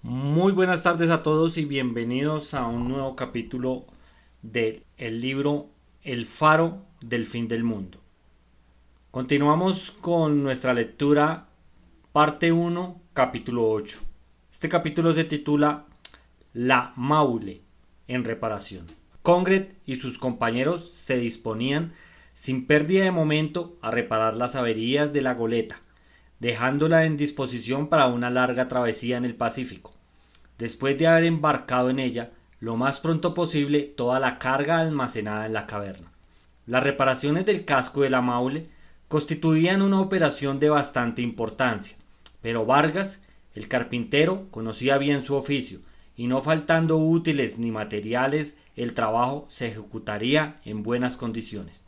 Muy buenas tardes a todos y bienvenidos a un nuevo capítulo del libro El Faro del Fin del Mundo. Continuamos con nuestra lectura, parte 1, capítulo 8. Este capítulo se titula La Maule en reparación. Congret y sus compañeros se disponían sin pérdida de momento a reparar las averías de la goleta, dejándola en disposición para una larga travesía en el Pacífico. Después de haber embarcado en ella lo más pronto posible toda la carga almacenada en la caverna. Las reparaciones del casco de la Maule constituían una operación de bastante importancia, pero Vargas, el carpintero, conocía bien su oficio, y no faltando útiles ni materiales, el trabajo se ejecutaría en buenas condiciones.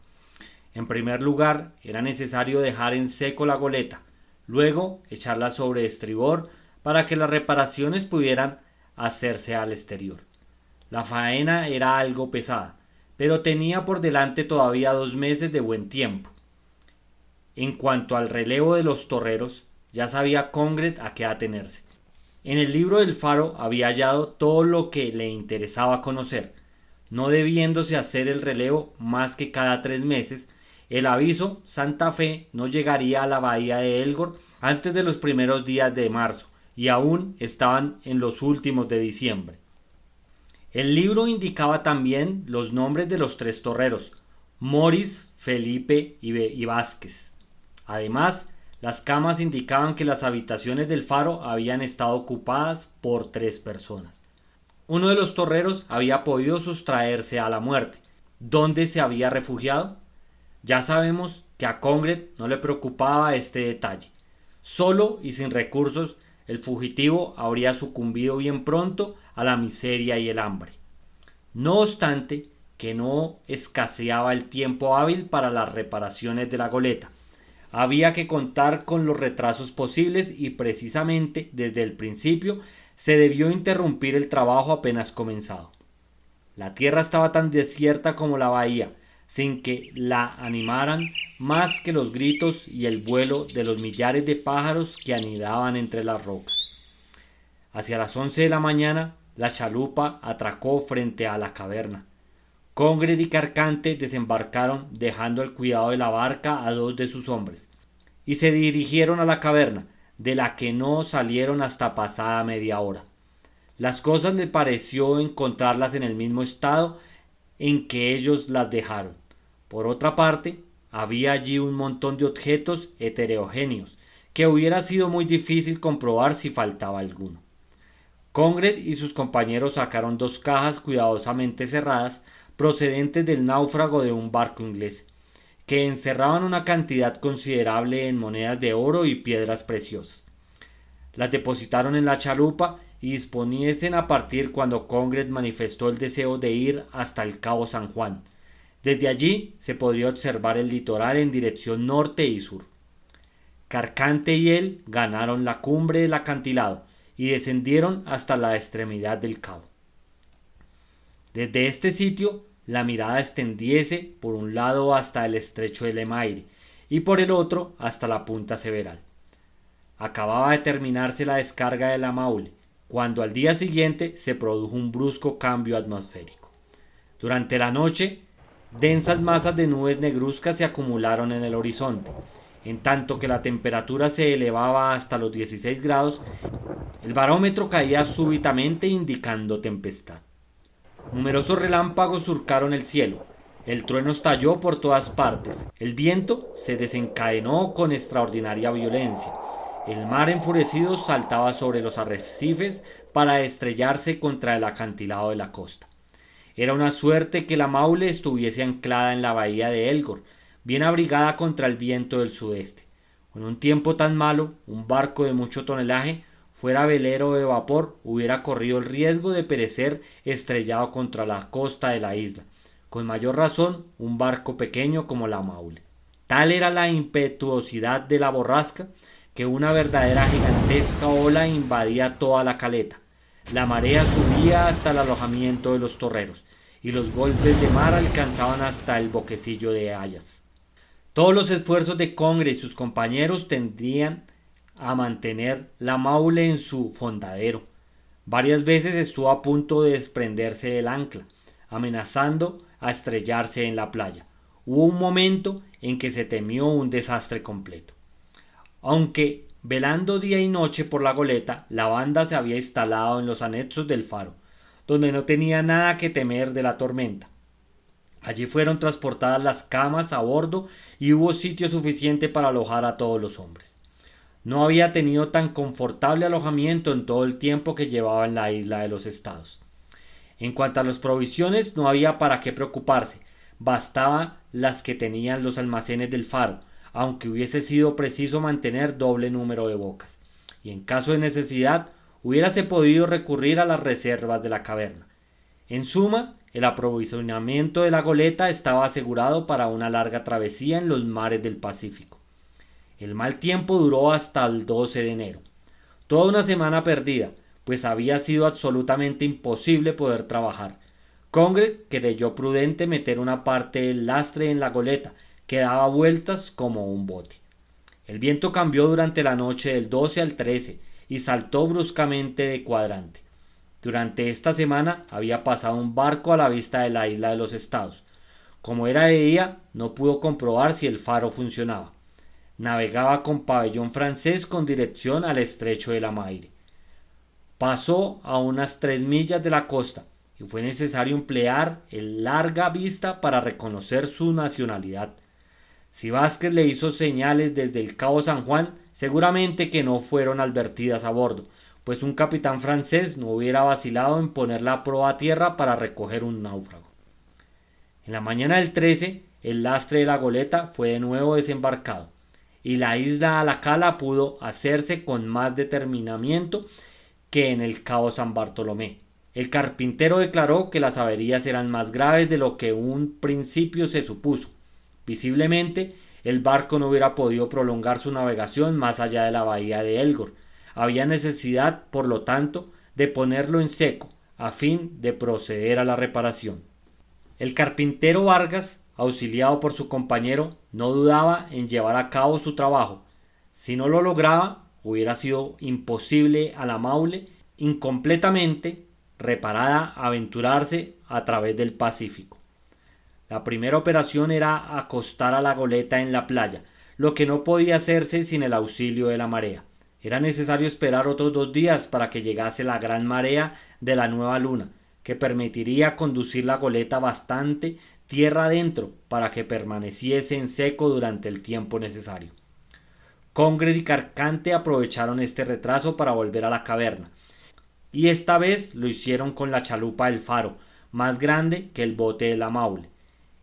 En primer lugar, era necesario dejar en seco la goleta, luego echarla sobre estribor para que las reparaciones pudieran hacerse al exterior. La faena era algo pesada, pero tenía por delante todavía 2 meses de buen tiempo. En cuanto al relevo de los torreros, ya sabía Congret a qué atenerse. En el libro del Faro había hallado todo lo que le interesaba conocer, no debiéndose hacer el relevo más que cada 3 meses. El aviso Santa Fe no llegaría a la bahía de Elgor antes de los primeros días de marzo, y aún estaban en los últimos de diciembre. El libro indicaba también los nombres de los 3 torreros, Moris, Felipe y Vázquez. Además, las camas indicaban que las habitaciones del Faro habían estado ocupadas por 3 personas. Uno de los torreros había podido sustraerse a la muerte. ¿Dónde se había refugiado? Ya sabemos que a Congret no le preocupaba este detalle. Solo y sin recursos, el fugitivo habría sucumbido bien pronto a la miseria y el hambre. No obstante, que no escaseaba el tiempo hábil para las reparaciones de la goleta. Había que contar con los retrasos posibles y precisamente desde el principio se debió interrumpir el trabajo apenas comenzado. La tierra estaba tan desierta como la bahía, sin que la animaran más que los gritos y el vuelo de los millares de pájaros que anidaban entre las rocas. Hacia las 11 de la mañana, la chalupa atracó frente a la caverna. Congret y Carcante desembarcaron dejando al cuidado de la barca a 2 de sus hombres, y se dirigieron a la caverna, de la que no salieron hasta pasada media hora. Las cosas le pareció encontrarlas en el mismo estado en que ellos las dejaron. Por otra parte, había allí un montón de objetos heterogéneos, que hubiera sido muy difícil comprobar si faltaba alguno. Congret y sus compañeros sacaron 2 cajas cuidadosamente cerradas, procedentes del náufrago de un barco inglés, que encerraban una cantidad considerable en monedas de oro y piedras preciosas. Las depositaron en la chalupa y disponiesen a partir cuando Congret manifestó el deseo de ir hasta el cabo San Juan. Desde allí se podría observar el litoral en dirección norte y sur. Carcante y él ganaron la cumbre del acantilado y descendieron hasta la extremidad del cabo. Desde este sitio la mirada extendiese por un lado hasta el estrecho de Lemaire y por el otro hasta la punta Several. Acababa de terminarse la descarga de la Maule, cuando al día siguiente se produjo un brusco cambio atmosférico. Durante la noche, densas masas de nubes negruzcas se acumularon en el horizonte. En tanto que la temperatura se elevaba hasta los 16 grados, el barómetro caía súbitamente indicando tempestad. Numerosos relámpagos surcaron el cielo, el trueno estalló por todas partes, el viento se desencadenó con extraordinaria violencia, el mar enfurecido saltaba sobre los arrecifes para estrellarse contra el acantilado de la costa. Era una suerte que la Maule estuviese anclada en la bahía de Elgor, bien abrigada contra el viento del sudeste. Con un tiempo tan malo, un barco de mucho tonelaje, fuera velero de vapor, hubiera corrido el riesgo de perecer estrellado contra la costa de la isla. Con mayor razón, un barco pequeño como la Maule. Tal era la impetuosidad de la borrasca que una verdadera gigantesca ola invadía toda la caleta. La marea subía hasta el alojamiento de los torreros, y los golpes de mar alcanzaban hasta el boquecillo de Hayas. Todos los esfuerzos de Congret y sus compañeros tendrían a mantener la Maule en su fondadero, Varias veces estuvo a punto de desprenderse del ancla, amenazando a estrellarse en la playa. Hubo un momento en que se temió un desastre completo. Aunque velando día y noche por la goleta, la banda se había instalado en los anexos del faro, donde no tenía nada que temer de la tormenta. Allí fueron transportadas las camas a bordo y hubo sitio suficiente para alojar a todos los hombres. No había tenido tan confortable alojamiento en todo el tiempo que llevaba en la isla de los Estados. En cuanto a las provisiones, no había para qué preocuparse, bastaban las que tenían los almacenes del faro, aunque hubiese sido preciso mantener doble número de bocas, y en caso de necesidad hubiérase podido recurrir a las reservas de la caverna. En suma, el aprovisionamiento de la goleta estaba asegurado para una larga travesía en los mares del Pacífico. El mal tiempo duró hasta el 12 de enero. Toda una semana perdida, pues había sido absolutamente imposible poder trabajar. Congreve creyó prudente meter una parte del lastre en la goleta, que daba vueltas como un bote. El viento cambió durante la noche del 12 al 13 y saltó bruscamente de cuadrante. Durante esta semana había pasado un barco a la vista de la isla de los Estados. Como era de día, no pudo comprobar si el faro funcionaba. Navegaba con pabellón francés con dirección al estrecho de la Maire. Pasó a unas 3 millas de la costa y fue necesario emplear el larga vista para reconocer su nacionalidad. Si Vázquez le hizo señales desde el Cabo San Juan, seguramente que no fueron advertidas a bordo, pues un capitán francés no hubiera vacilado en poner la proa a tierra para recoger un náufrago. En la mañana del 13, el lastre de la goleta fue de nuevo desembarcado, y la isla Alacala pudo hacerse con más determinamiento que en el Cabo San Bartolomé. El carpintero declaró que las averías eran más graves de lo que en un principio se supuso. Visiblemente, el barco no hubiera podido prolongar su navegación más allá de la bahía de Elgor. Había necesidad, por lo tanto, de ponerlo en seco, a fin de proceder a la reparación. El carpintero Vargas, auxiliado por su compañero, no dudaba en llevar a cabo su trabajo. Si no lo lograba, hubiera sido imposible a la Maule, incompletamente reparada, aventurarse a través del Pacífico. La primera operación era acostar a la goleta en la playa, lo que no podía hacerse sin el auxilio de la marea. Era necesario esperar otros 2 días para que llegase la gran marea de la nueva luna, que permitiría conducir la goleta bastante tierra adentro para que permaneciese en seco durante el tiempo necesario. Congreve y Carcante aprovecharon este retraso para volver a la caverna, y esta vez lo hicieron con la chalupa del faro, más grande que el bote de la Maule.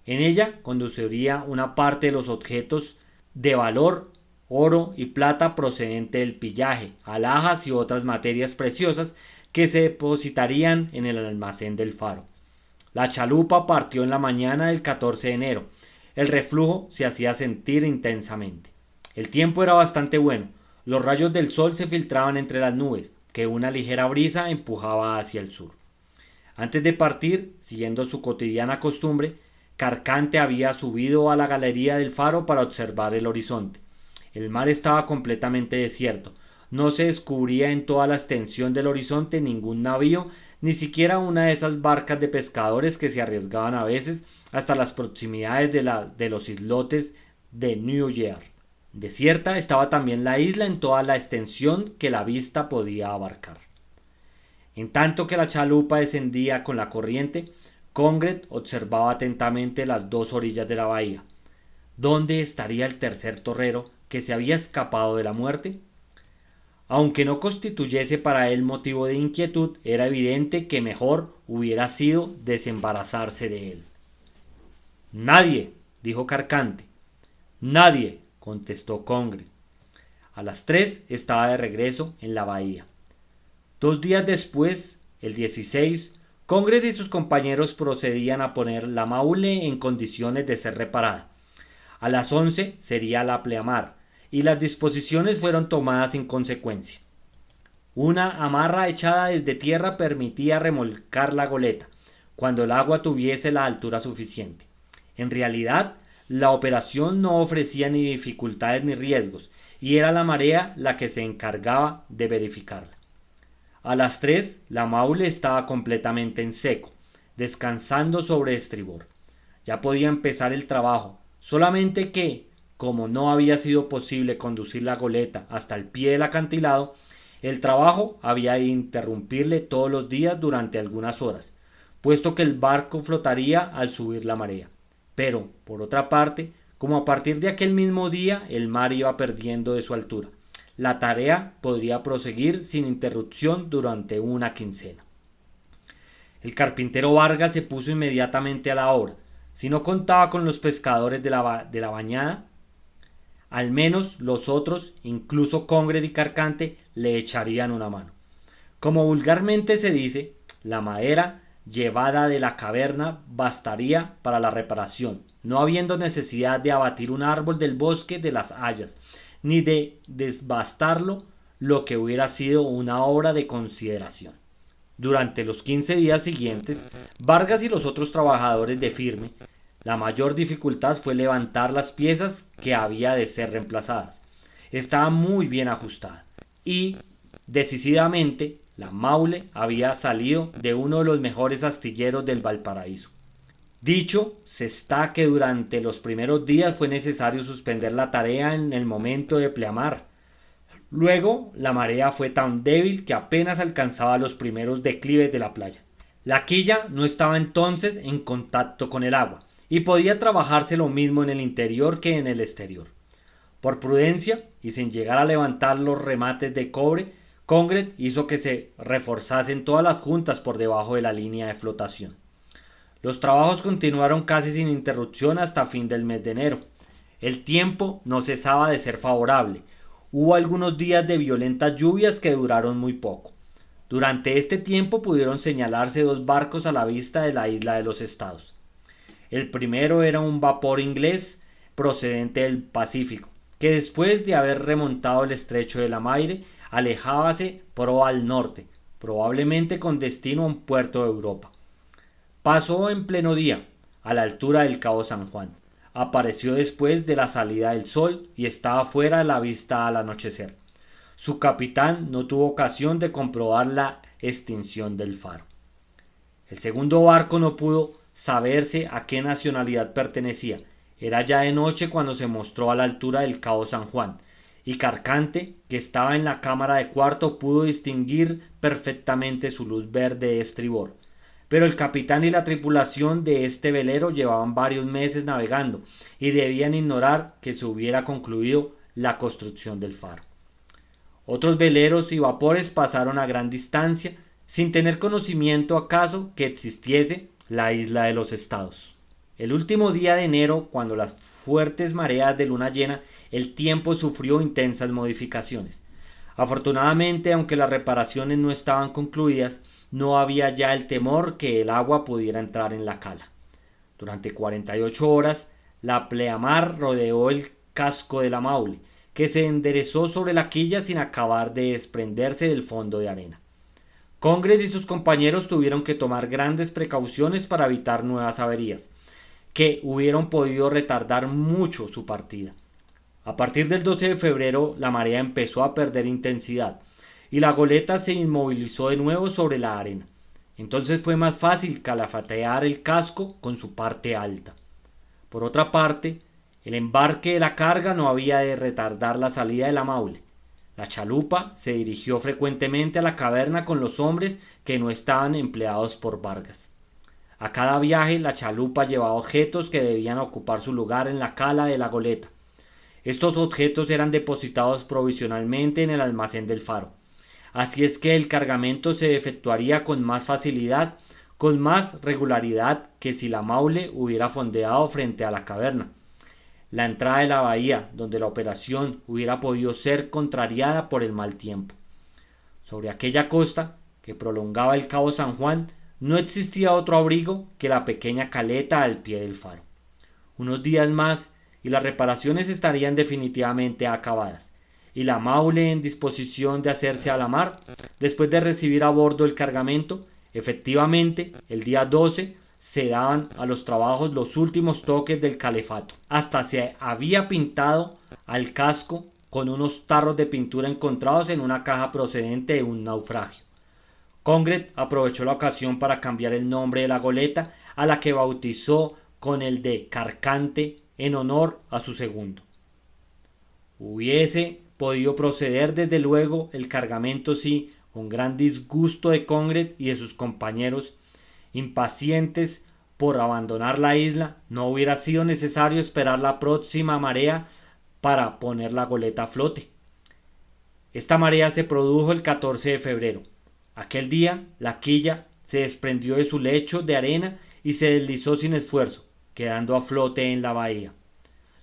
En ella conduciría una parte de los objetos de valor, oro y plata procedente del pillaje, alhajas y otras materias preciosas que se depositarían en el almacén del faro. La chalupa partió en la mañana del 14 de enero. El reflujo se hacía sentir intensamente. El tiempo era bastante bueno. Los rayos del sol se filtraban entre las nubes, que una ligera brisa empujaba hacia el sur. Antes de partir, siguiendo su cotidiana costumbre, Carcante había subido a la galería del faro para observar el horizonte. El mar estaba completamente desierto. No se descubría en toda la extensión del horizonte ningún navío, ni siquiera una de esas barcas de pescadores que se arriesgaban a veces hasta las proximidades de los islotes de New Year. Desierta estaba también la isla en toda la extensión que la vista podía abarcar. En tanto que la chalupa descendía con la corriente, Congreve observaba atentamente las 2 orillas de la bahía. ¿Dónde estaría el tercer torrero que se había escapado de la muerte? Aunque no constituyese para él motivo de inquietud, era evidente que mejor hubiera sido desembarazarse de él. «Nadie», dijo Carcante. «Nadie», contestó Congreve. A las 3 estaba de regreso en la bahía. 2 días después, el 16, Congreve y sus compañeros procedían a poner la Maule en condiciones de ser reparada. A las 11 sería la pleamar, y las disposiciones fueron tomadas en consecuencia. Una amarra echada desde tierra permitía remolcar la goleta, cuando el agua tuviese la altura suficiente. En realidad, la operación no ofrecía ni dificultades ni riesgos, y era la marea la que se encargaba de verificarla. A las 3, la Maule estaba completamente en seco, descansando sobre estribor. Ya podía empezar el trabajo, solamente que, como no había sido posible conducir la goleta hasta el pie del acantilado, el trabajo había de interrumpirle todos los días durante algunas horas, puesto que el barco flotaría al subir la marea. Pero, por otra parte, como a partir de aquel mismo día el mar iba perdiendo de su altura, la tarea podría proseguir sin interrupción durante una quincena. El carpintero Vargas se puso inmediatamente a la obra. Si no contaba con los pescadores de la bañada, al menos los otros, incluso Congred y Carcante, le echarían una mano. Como vulgarmente se dice, la madera llevada de la caverna bastaría para la reparación, no habiendo necesidad de abatir un árbol del bosque de las hayas, ni de desbastarlo, lo que hubiera sido una obra de consideración. Durante los 15 días siguientes, Vargas y los otros trabajadores de firme, la mayor dificultad fue levantar las piezas que había de ser reemplazadas. Estaba muy bien ajustada y, decisivamente, la Maule había salido de uno de los mejores astilleros del Valparaíso. Dicho se está que durante los primeros días fue necesario suspender la tarea en el momento de pleamar. Luego la marea fue tan débil que apenas alcanzaba los primeros declives de la playa. La quilla no estaba entonces en contacto con el agua y podía trabajarse lo mismo en el interior que en el exterior. Por prudencia y sin llegar a levantar los remates de cobre, Congred hizo que se reforzasen todas las juntas por debajo de la línea de flotación. Los trabajos continuaron casi sin interrupción hasta fin del mes de enero. El tiempo no cesaba de ser favorable. Hubo algunos días de violentas lluvias que duraron muy poco. Durante este tiempo pudieron señalarse 2 barcos a la vista de la isla de los Estados. El primero era un vapor inglés procedente del Pacífico, que después de haber remontado el estrecho de la Maire, alejábase proa al norte, probablemente con destino a un puerto de Europa. Pasó en pleno día, a la altura del Cabo San Juan. Apareció después de la salida del sol y estaba fuera de la vista al anochecer. Su capitán no tuvo ocasión de comprobar la extinción del faro. El segundo barco no pudo saberse a qué nacionalidad pertenecía. Era ya de noche cuando se mostró a la altura del Cabo San Juan, y Carcante, que estaba en la cámara de cuarto, pudo distinguir perfectamente su luz verde de estribor. Pero el capitán y la tripulación de este velero llevaban varios meses navegando y debían ignorar que se hubiera concluido la construcción del faro. Otros veleros y vapores pasaron a gran distancia sin tener conocimiento acaso que existiese la isla de los Estados. El último día de enero, cuando las fuertes mareas de luna llena, el tiempo sufrió intensas modificaciones. Afortunadamente, aunque las reparaciones no estaban concluidas, no había ya el temor que el agua pudiera entrar en la cala. Durante 48 horas, la pleamar rodeó el casco de la Maule, que se enderezó sobre la quilla sin acabar de desprenderse del fondo de arena. Congred y sus compañeros tuvieron que tomar grandes precauciones para evitar nuevas averías, que hubieran podido retardar mucho su partida. A partir del 12 de febrero, la marea empezó a perder intensidad y la goleta se inmovilizó de nuevo sobre la arena. Entonces fue más fácil calafatear el casco con su parte alta. Por otra parte, el embarque de la carga no había de retardar la salida de la Maule. La chalupa se dirigió frecuentemente a la caverna con los hombres que no estaban empleados por Vargas. A cada viaje la chalupa llevaba objetos que debían ocupar su lugar en la cala de la goleta. Estos objetos eran depositados provisionalmente en el almacén del faro. Así es que el cargamento se efectuaría con más facilidad, con más regularidad que si la Maule hubiera fondeado frente a la caverna. La entrada de la bahía, donde la operación hubiera podido ser contrariada por el mal tiempo. Sobre aquella costa, que prolongaba el Cabo San Juan, no existía otro abrigo que la pequeña caleta al pie del faro. Unos días más y las reparaciones estarían definitivamente acabadas, y la Maule en disposición de hacerse a la mar. Después de recibir a bordo el cargamento, efectivamente, el día 12 se daban a los trabajos los últimos toques del calefato. Hasta se había pintado al casco con unos tarros de pintura encontrados en una caja procedente de un naufragio. Congred aprovechó la ocasión para cambiar el nombre de la goleta, a la que bautizó con el de Carcante en honor a su segundo. Hubiese podido proceder desde luego el cargamento si, con gran disgusto de Congred y de sus compañeros, impacientes por abandonar la isla, no hubiera sido necesario esperar la próxima marea para poner la goleta a flote. Esta marea se produjo el 14 de febrero. Aquel día la quilla se desprendió de su lecho de arena y se deslizó sin esfuerzo, quedando a flote en la bahía.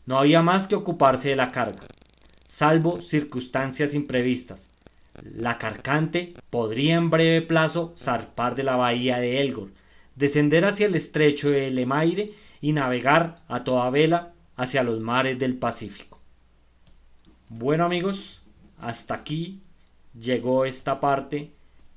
No había más que ocuparse de la carga, salvo circunstancias imprevistas. La Carcante podría en breve plazo zarpar de la bahía de Elgor, descender hacia el estrecho de Le Maire y navegar a toda vela hacia los mares del Pacífico. Bueno amigos, hasta aquí llegó esta parte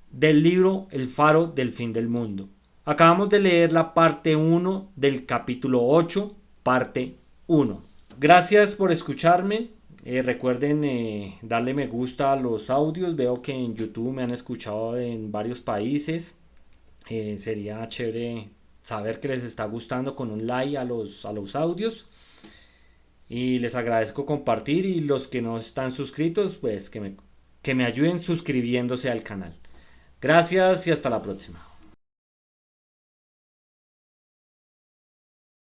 del libro El faro del fin del mundo. Acabamos de leer la parte 1 del capítulo 8, parte 1. Gracias por escucharme. Recuerden darle me gusta a los audios. Veo que en YouTube me han escuchado en varios países. Sería chévere saber que les está gustando con un like a los audios. Y les agradezco compartir, y los que no están suscritos, pues que me ayuden suscribiéndose al canal. Gracias y hasta la próxima.